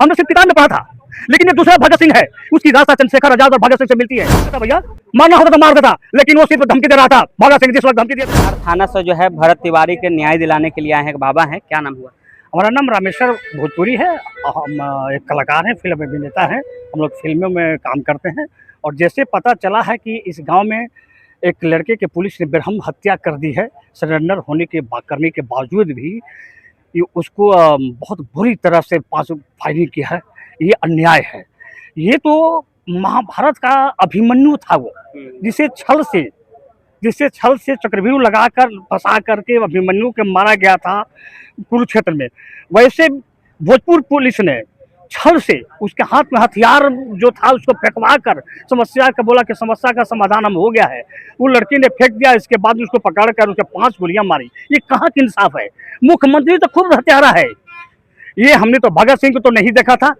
हमने सिर्फ किताब में पढ़ा था, लेकिन ये दूसरा भगत सिंह है, उसकी रास्ता चंद्रशेखर आजाद और भगत सिंह से मिलती है। भैया मारना होता तो मार देता, लेकिन वो सिर्फ धमकी दे रहा था। भगत सिंह जिस वक्त धमकी दिया थाना से जो है भरत तिवारी के न्याय दिलाने के लिए आए हैं। बाबा हैं, क्या नाम हुआ? हमारा नाम रामेश्वर भोजपुरी है। हम एक कलाकार हैं, फिल्म अभिनेता हैं। हम लोग फिल्मों में काम करते हैं। और जैसे पता चला है कि इस गांव में एक लड़के के पुलिस ने बेरहम हत्या कर दी है, सरेंडर होने के करने के बावजूद भी ये उसको बहुत बुरी तरह से फायरिंग किया है। ये अन्याय है। ये तो महाभारत का अभिमन्यु था, वो जिसे छल से चक्रव्यूह लगाकर फंसा करके अभिमन्यु के मारा गया था कुरुक्षेत्र में। वैसे भोजपुर पुलिस ने छल से उसके हाथ में हथियार जो था उसको फेंकवा कर समस्या का बोला कि समस्या का समाधान हम हो गया है। वो लड़की ने फेंक दिया, इसके बाद उसको पकड़ कर उसे 5 गोलियां मारी। ये कहाँ की इंसाफ है? मुख्यमंत्री तो खूब हत्यारा है। ये हमने तो भगत सिंह को तो नहीं देखा था,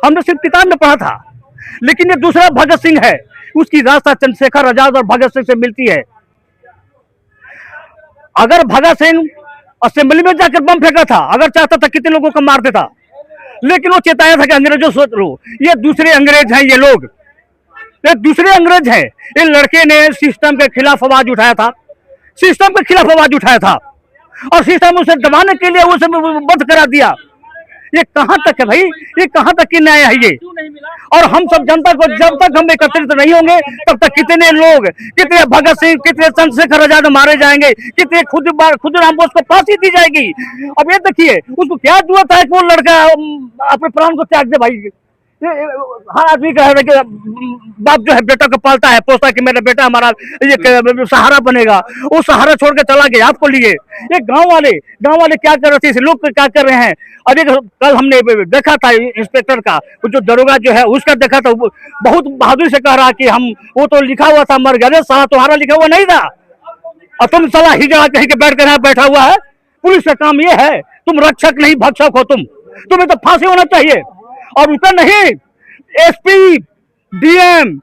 हमने सिर्फ किताब में पढ़ा था, लेकिन ये दूसरा भगत सिंह है, उसकी रास्ता चंद्रशेखर आजाद और भगत सिंह से मिलती है। अगर भगत सिंह असेंबली में जाकर बम फेंका था, अगर चाहता था कितने लोगों को मार देता, लेकिन वो चेताया था कि अंग्रेजों सोच लो, ये दूसरे अंग्रेज हैं, ये दूसरे अंग्रेज हैं। ये लड़के ने सिस्टम के खिलाफ आवाज उठाया था, और सिस्टम उसे दबाने के लिए उसे बंद करा दिया। ये कहां तक है भाई? ये कहां तक की न्याय है ये? और हम सब जनता को जब तक हम एकत्रित नहीं होंगे तब तक कितने लोग, कितने भगत सिंह, कितने चंद्रशेखर आजाद मारे जाएंगे, कितने खुदराम बोस को फांसी दी जाएगी। अब ये देखिए उसको क्या जरूरत है कि वो लड़का अपने प्राण को त्याग दे भाई? हर आदमी का है कि बाप जो है बेटा को पालता है, पोसता है कि मेरा बेटा हमारा ये सहारा बनेगा। वो सहारा छोड़ के चला गया आपको लिए। ये गांव वाले क्या कर रहे थे, लोग क्या कर रहे हैं? अभी कल हमने देखा था इंस्पेक्टर का, जो दरोगा जो है उसका देखा था, बहुत बहादुरी से कह रहा कि हम, वो तो लिखा हुआ था मर गया। साला तुम्हारा लिखा हुआ नहीं था, और तुम साला हिजड़ा कहीं के बैठ कर बैठा हुआ है। पुलिस का काम ये है, तुम रक्षक नहीं भक्षक हो। तुम्हें तो फांसी होना चाहिए। और उतना नहीं, एसपी, डीएम,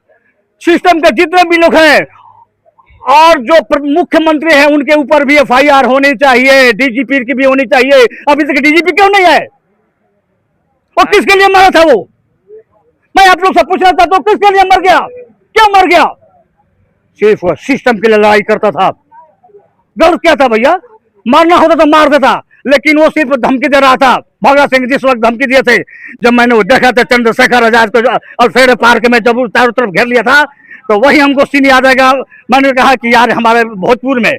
सिस्टम के जितने भी लोग हैं और जो मुख्यमंत्री हैं उनके ऊपर भी एफआईआर होनी चाहिए, डीजीपी की भी होनी चाहिए। अभी तक डीजीपी क्यों नहीं है? और किसके लिए मरा था वो? मैं आप लोग से पूछना चाहता हूं, किसके लिए मर गया? क्यों मर गया? सिर्फ वो सिस्टम के लिए लड़ाई करता था। डर क्या था भैया? मारना होता तो मार देता, लेकिन वो सिर्फ धमकी दे रहा था। भगत सिंह जिस वक्त धमकी दिए थे, जब मैंने वो देखा था चंद्रशेखर आजाद को अल्फेड पार्क में जब चारों तरफ घेर लिया था, तो वही हमको सीन याद आएगा। मैंने कहा कि यार हमारे भोजपुर में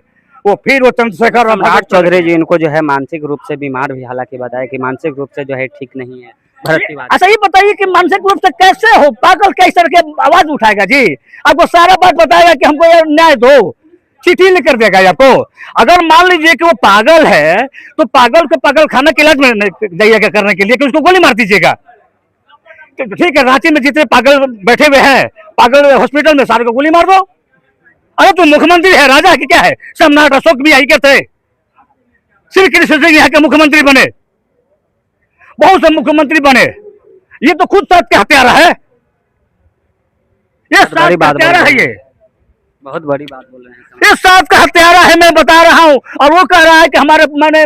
वो चंद्रशेखर सम्राट चौधरी जी इनको जो है मानसिक रूप से बीमार भी, हालांकि बताया कि मानसिक रूप से जो है ठीक नहीं है भरत तिवारी। अच्छा ये बताइए कि मानसिक रूप से कैसे हो? पागल कैसे करके आवाज उठाएगा जी? आपको सारा बात बताएगा कि हमको यार न्याय दो, चिट्ठी लिख देगा आपको। अगर मान लीजिए कि वो पागल है, तो पागल को पागल खाना के इलाज में जाइएगा करने के लिए कि उसको गोली मार दीजिएगा। ठीक है, रांची में जितने पागल बैठे हुए हैं पागल हॉस्पिटल में, सारे को गोली मार दो। अरे तो मुख्यमंत्री है, राजा की क्या है? सम्राट अशोक भी यही के थे, श्री कृष्ण सिंह यहाँ के मुख्यमंत्री बने, बहुत से मुख्यमंत्री बने। ये तो खुद साथ के हत्यारा है, ये साथ का हत्यारा है। ये बहुत बड़ी बात बोल रहे हैं, इस साथ का हत्यारा है, मैं बता रहा हूँ। और वो कह रहा है कि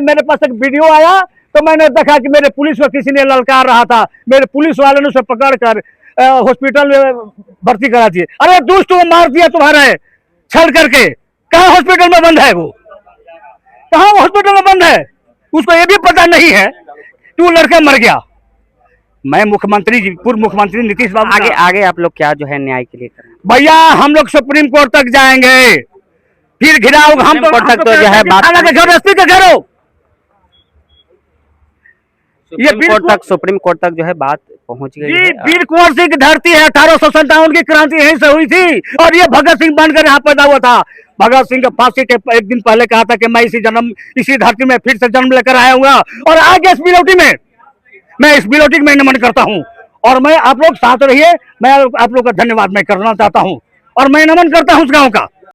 मेरे पास एक वीडियो आया तो मैंने देखा कि मेरे पुलिस को किसी ने ललकार रहा था, मेरे पुलिस वाले ने उसे पकड़ कर हॉस्पिटल में भर्ती करा दिए। अरे दोस्त वो मार दिया तुम्हारे छल करके। कहाँ हॉस्पिटल में बंद है? वो कहाँ हॉस्पिटल में बंद है? उसको ये भी पता नहीं है कि वो लड़का मर गया। मैं पूर्व मुख्यमंत्री नीतीश बाबू, आगे आप लोग क्या जो है न्याय के लिए करें? भैया हम लोग सुप्रीम कोर्ट तक जाएंगे, फिर घिराओ हम तक तो जो है बात करो। सुप्रीम कोर्ट तक जो है बात पहुंच गई है। वीर कुंवर सिंह की धरती है, 1857 की क्रांति यहीं से हुई थी, और ये भगत सिंह बनकर यहाँ पैदा हुआ था। भगत सिंह के फांसी के एक दिन पहले कहा था कि मैं इसी धरती में फिर से जन्म लेकर आया हूँ, और आज इस बिलौटी में मैं इस बिलौटी में नमन करता हूँ। और मैं आप लोग साथ रहिए, मैं आप लोग का धन्यवाद मैं करना चाहता हूँ, और मैं नमन करता हूँ उस गाँव का।